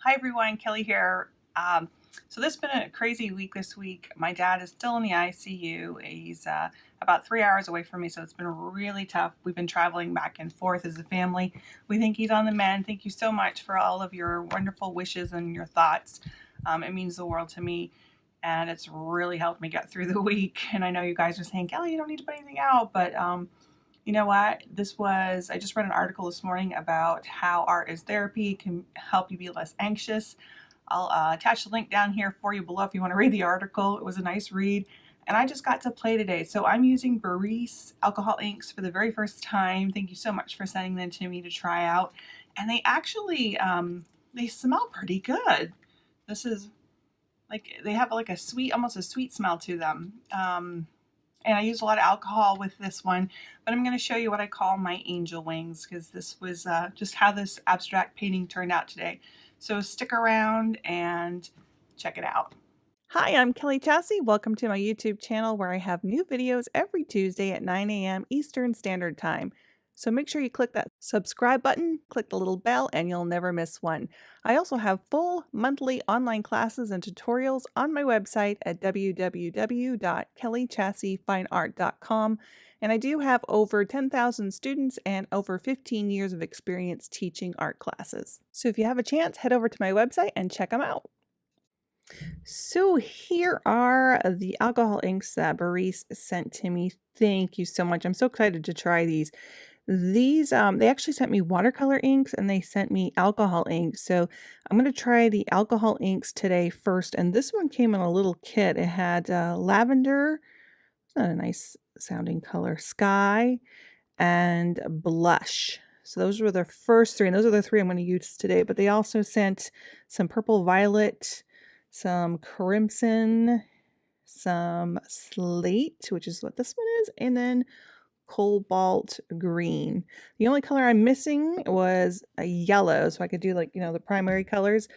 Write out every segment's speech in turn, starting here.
Hi everyone, Kelly here. So this has been a crazy week this week. My dad is still in the ICU. He's about 3 hours away from me, so it's been really tough. We've been traveling back and forth as a family. We think he's on the mend. Thank you so much for all of your wonderful wishes and your thoughts. It means the world to me, and it's really helped me get through the week. And I know you guys are saying, Kelly, you don't need to put anything out, but you know what? I just read an article this morning about how art is therapy, can help you be less anxious. I'll attach the link down here for you below if you want to read the article. It was a nice read. And I just got to play today. So I'm using Brea Reese alcohol inks for the very first time. Thank you so much for sending them to me to try out. And they actually, they smell pretty good. This is like, they have like a sweet, almost a sweet smell to them. And I used a lot of alcohol with this one, but I'm going to show you what I call my angel wings, because this was just how this abstract painting turned out today. So stick around and check it out. Hi, I'm Kellie Chasse. Welcome to my YouTube channel where I have new videos every Tuesday at 9 a.m. Eastern Standard Time. So make sure you click that subscribe button, click the little bell, and you'll never miss one. I also have full monthly online classes and tutorials on my website at www.kellychassefineart.com. And I do have over 10,000 students and over 15 years of experience teaching art classes. So if you have a chance, head over to my website and check them out. So here are the alcohol inks that Brea Reese sent to me. Thank you so much. I'm so excited to try these. They actually sent me watercolor inks and they sent me alcohol inks. So I'm going to try the alcohol inks today first. And this one came in a little kit. It had lavender, not a nice sounding color, sky, and blush. So those were the first three, and those are the three I'm going to use today. But they also sent some purple violet, some crimson, some slate, which is what this one is, and then cobalt green. The only color I'm missing was a yellow, so I could do, like, the primary colors.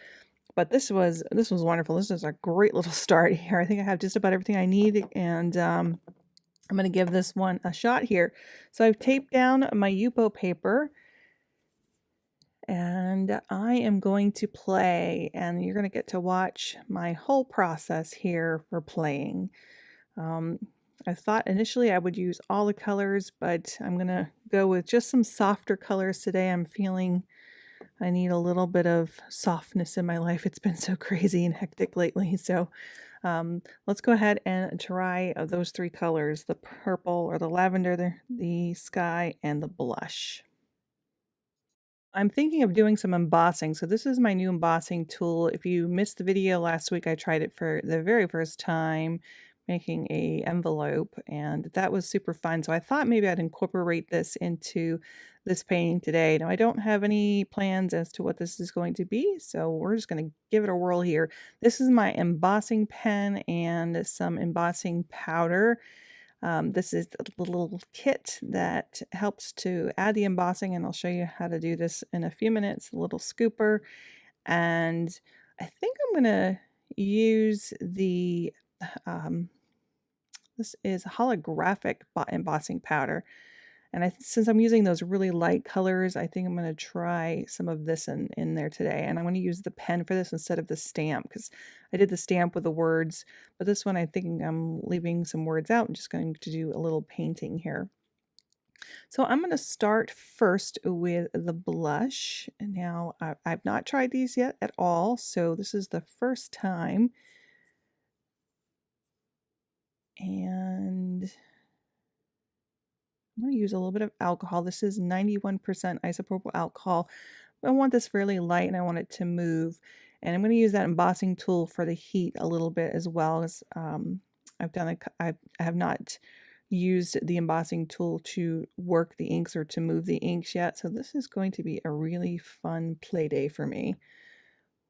But this was wonderful. This is a great little start here. I think I have just about everything I need, and I'm going to give this one a shot here. So I've taped down my Yupo paper, and I am going to play, and you're going to get to watch my whole process here for playing. I thought initially I would use all the colors, but I'm going to go with just some softer colors today. I'm feeling I need a little bit of softness in my life. It's been so crazy and hectic lately. So let's go ahead and try those three colors, the purple or the lavender, the sky, and the blush. I'm thinking of doing some embossing. So this is my new embossing tool. If you missed the video last week, I tried it for the very first time, making a envelope, and that was super fun. So I thought maybe I'd incorporate this into this painting today. Now I don't have any plans as to what this is going to be, so we're just going to give it a whirl here. This is my embossing pen and some embossing powder. This is the little kit that helps to add the embossing, and I'll show you how to do this in a few minutes. A little scooper, and I think I'm going to use the this is holographic embossing powder. And since I'm using those really light colors, I think I'm going to try some of this in there today. And I'm going to use the pen for this instead of the stamp, because I did the stamp with the words. But this one, I think I'm leaving some words out. I'm just going to do a little painting here. So I'm going to start first with the blush. Now, I've not tried these yet at all, so this is the first time. And I'm going to use a little bit of alcohol. This is 91% isopropyl alcohol. I want this fairly light and I want it to move. And I'm going to use that embossing tool for the heat a little bit as well. As I have not used the embossing tool to work the inks or to move the inks yet. So this is going to be a really fun play day for me.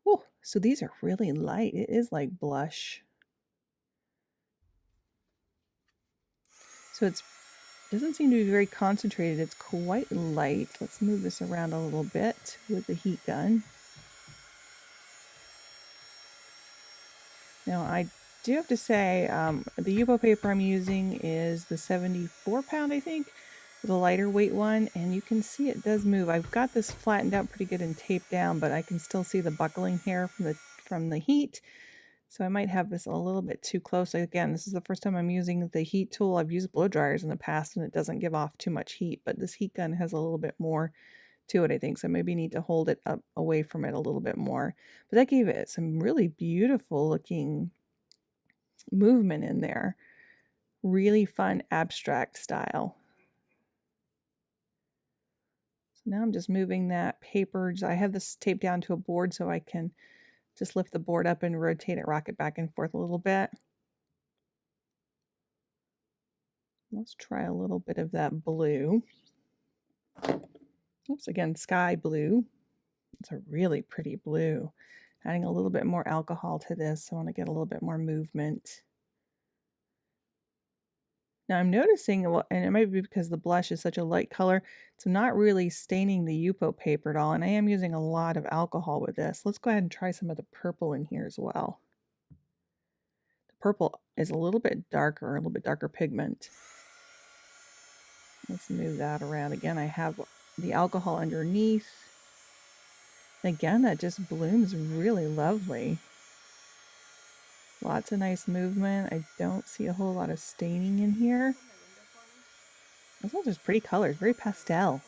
Oh, so these are really light. It is like blush. So it doesn't seem to be very concentrated. It's quite light. Let's move this around a little bit with the heat gun. Now I do have to say the Yupo paper I'm using is the 74 pound, I think, for the lighter weight one, and you can see it does move. I've got this flattened out pretty good and taped down, but I can still see the buckling here from the heat. So I might have this a little bit too close. Again, this is the first time I'm using the heat tool. I've used blow dryers in the past and it doesn't give off too much heat, but this heat gun has a little bit more to it, I think. So maybe need to hold it up away from it a little bit more. But that gave it some really beautiful looking movement in there. Really fun abstract style. So now I'm just moving that paper. I have this taped down to a board so I can just lift the board up and rotate it, rock it back and forth a little bit. Let's try a little bit of that blue. Oops, again, sky blue. It's a really pretty blue. Adding a little bit more alcohol to this. I want to get a little bit more movement. Now I'm noticing, and it might be because the blush is such a light color, it's not really staining the Yupo paper at all, and I am using a lot of alcohol with this. Let's go ahead and try some of the purple in here as well. The purple is a little bit darker pigment. Let's move that around. Again, I have the alcohol underneath. Again, that just blooms really lovely. Lots of nice movement. I don't see a whole lot of staining in here. Those are just pretty colors, very pastel.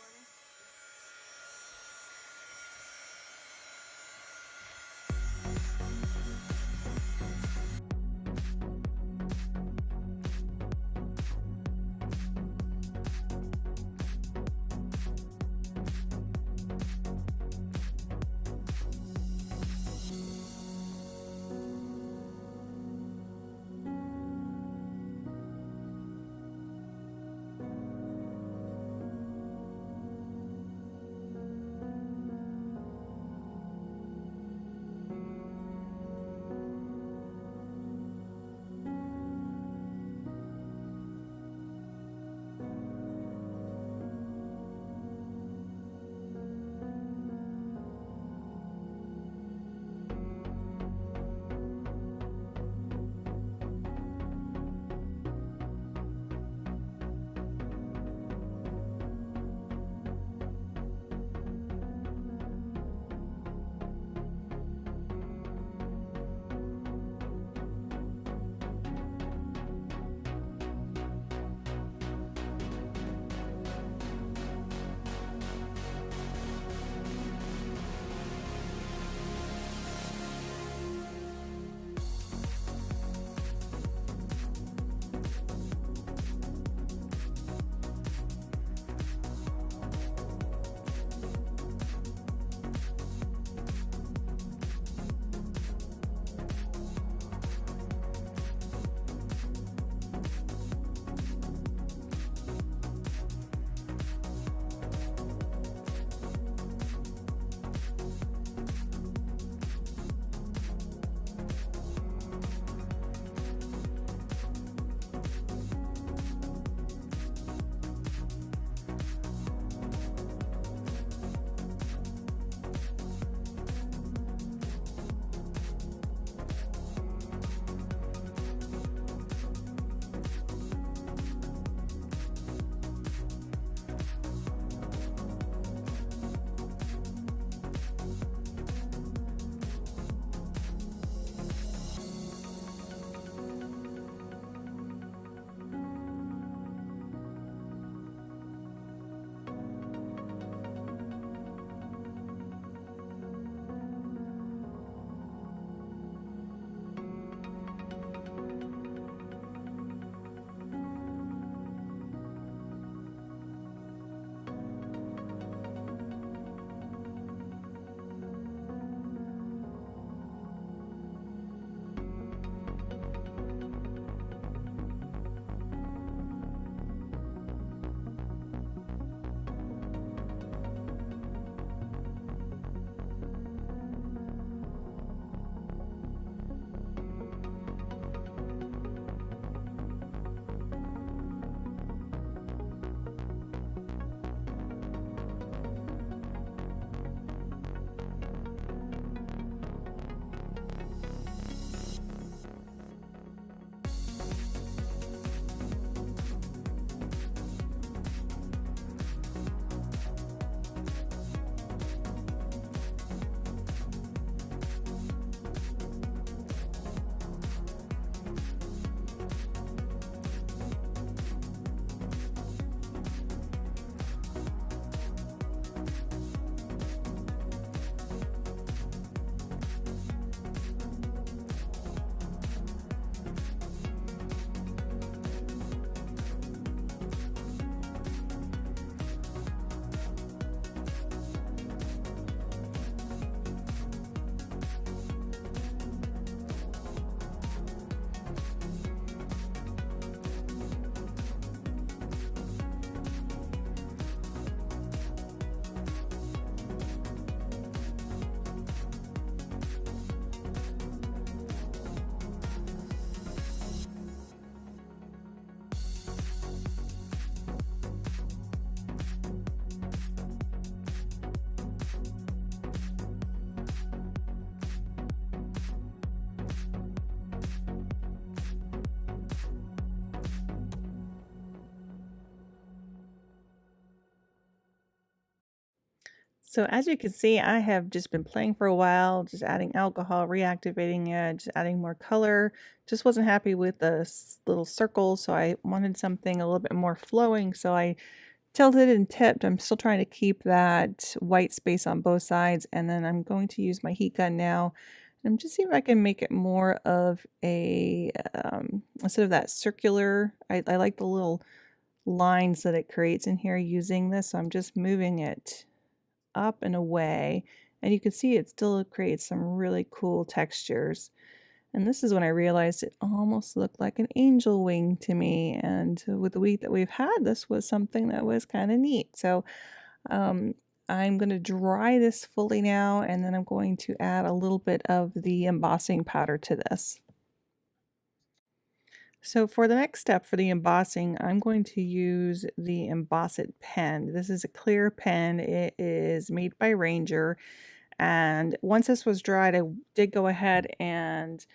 So as you can see, I have just been playing for a while, just adding alcohol, reactivating it, just adding more color. Just wasn't happy with the little circles, so I wanted something a little bit more flowing. So I tilted and tipped. I'm still trying to keep that white space on both sides, and then I'm going to use my heat gun now. And just see if I can make it more of a, instead of that circular, I like the little lines that it creates in here using this. So I'm just moving it up and away, and you can see it still creates some really cool textures. And this is when I realized it almost looked like an angel wing to me, and with the week that we've had, this was something that was kind of neat. So um, I'm going to dry this fully now, and then I'm going to add a little bit of the embossing powder to this. So for the next step for the embossing, I'm going to use the Emboss It pen. This is a clear pen. It is made by Ranger. And once this was dried, I did go ahead and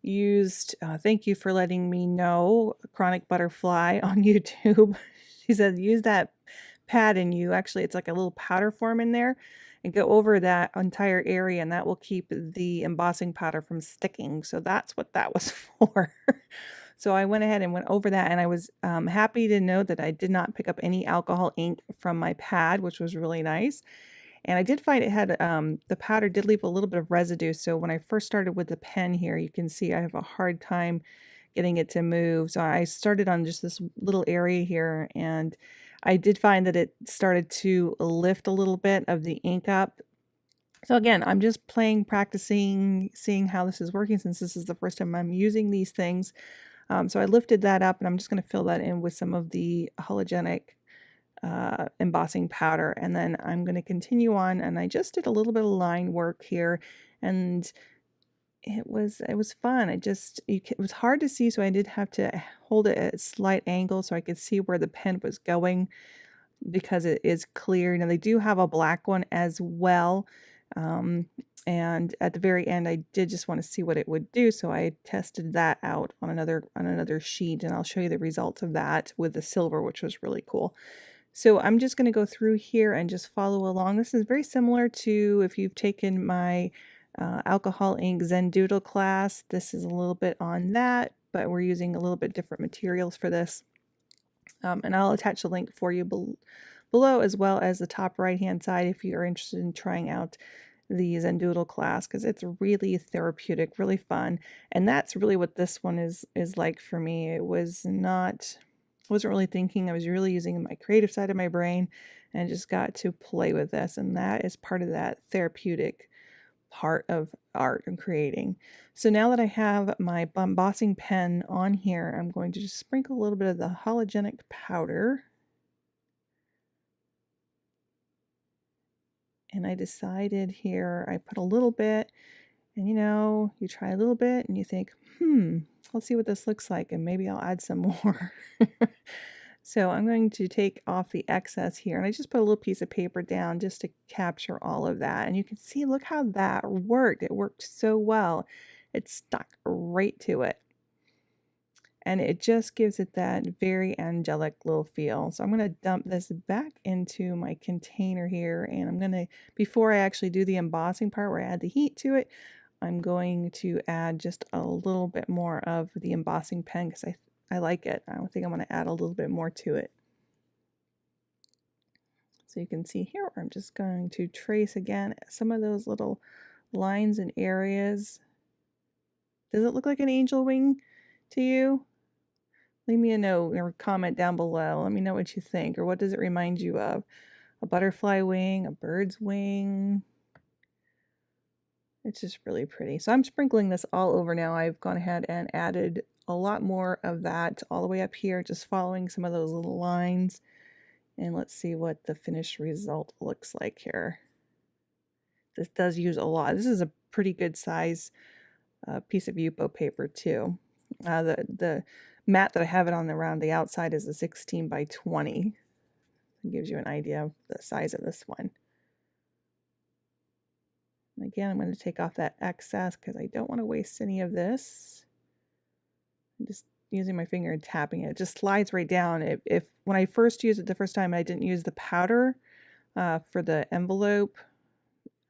used, thank you for letting me know, Chronic Butterfly on YouTube. She said, use that pad and it's like a little powder form in there, and go over that entire area, and that will keep the embossing powder from sticking. So that's what that was for. So I went ahead and went over that, and I was happy to know that I did not pick up any alcohol ink from my pad, which was really nice. And I did find it had, the powder did leave a little bit of residue. So when I first started with the pen here, you can see I have a hard time getting it to move. So I started on just this little area here, and I did find that it started to lift a little bit of the ink up. So again, I'm just practicing, seeing how this is working, since this is the first time I'm using these things. So I lifted that up, and I'm just going to fill that in with some of the hologenic embossing powder, and then I'm going to continue on. And I just did a little bit of line work here, and it was fun. It was hard to see, so I did have to hold it at a slight angle so I could see where the pen was going, because it is clear. Now they do have a black one as well. And at the very end, I did just want to see what it would do, so I tested that out on another sheet, and I'll show you the results of that with the silver, which was really cool. So I'm just going to go through here and just follow along. This is very similar to if you've taken my alcohol ink Zen Doodle class. This is a little bit on that, but we're using a little bit different materials for this. And I'll attach a link for you below, as well as the top right hand side, if you are interested in trying out the Zen Doodle class, because it's really therapeutic, really fun. And that's really what this one is like for me. It was not, wasn't really thinking. I was really using my creative side of my brain, and just got to play with this. And that is part of that therapeutic part of art and creating. So now that I have my embossing pen on here, I'm going to just sprinkle a little bit of the hologenic powder. And I decided here, I put a little bit, and you try a little bit and you think, let's see what this looks like, and maybe I'll add some more. So I'm going to take off the excess here, and I just put a little piece of paper down just to capture all of that. And you can see, look how that worked. It worked so well. It stuck right to it. And it just gives it that very angelic little feel. So I'm going to dump this back into my container here, and I'm going to, before I actually do the embossing part where I add the heat to it, I'm going to add just a little bit more of the embossing pen, because I like it. I think I'm going to add a little bit more to it. So you can see here, I'm just going to trace again some of those little lines and areas. Does it look like an angel wing to you? Leave me a note or comment down below. Let me know what you think, or what does it remind you of? A butterfly wing, a bird's wing? It's just really pretty. So I'm sprinkling this all over now. I've gone ahead and added a lot more of that all the way up here, just following some of those little lines. And let's see what the finished result looks like here. This does use a lot. This is a pretty good size piece of Yupo paper too. The mat that I have it on around the outside is a 16 by 20. It gives you an idea of the size of this one. And again, I'm going to take off that excess because I don't want to waste any of this. I'm just using my finger and tapping it. It just slides right down. If when I first used it the first time, I didn't use the powder, for the envelope.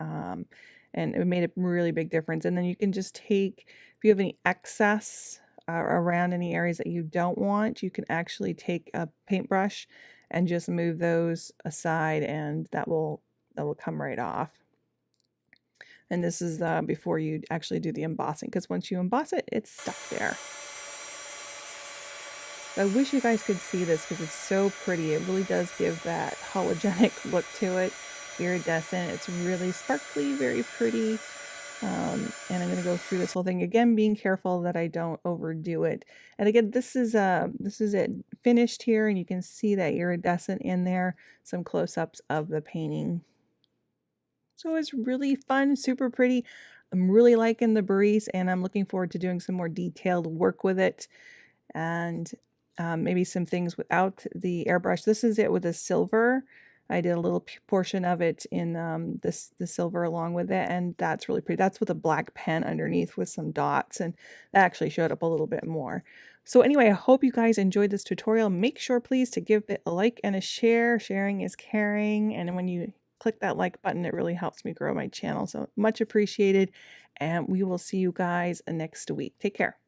And it made a really big difference. And then you can just take, if you have any excess around any areas that you don't want, you can actually take a paintbrush and just move those aside, and that will come right off. And this is before you actually do the embossing, because once you emboss it, it's stuck there. I wish you guys could see this because it's so pretty. It really does give that hologenic look to it, iridescent. It's really sparkly, very pretty. And I'm going to go through this whole thing again, being careful that I don't overdo it. And again, this is it finished here, and you can see that iridescent in there. Some close-ups of the painting. So it's really fun, super pretty. I'm really liking the Brea Reese, and I'm looking forward to doing some more detailed work with it, and maybe some things without the airbrush. This is it with a silver. I did a little portion of it in the silver along with it, and that's really pretty. That's with a black pen underneath with some dots, and that actually showed up a little bit more. So anyway, I hope you guys enjoyed this tutorial. Make sure, please, to give it a like and a share. Sharing is caring, and when you click that like button, it really helps me grow my channel. So much appreciated, and we will see you guys next week. Take care.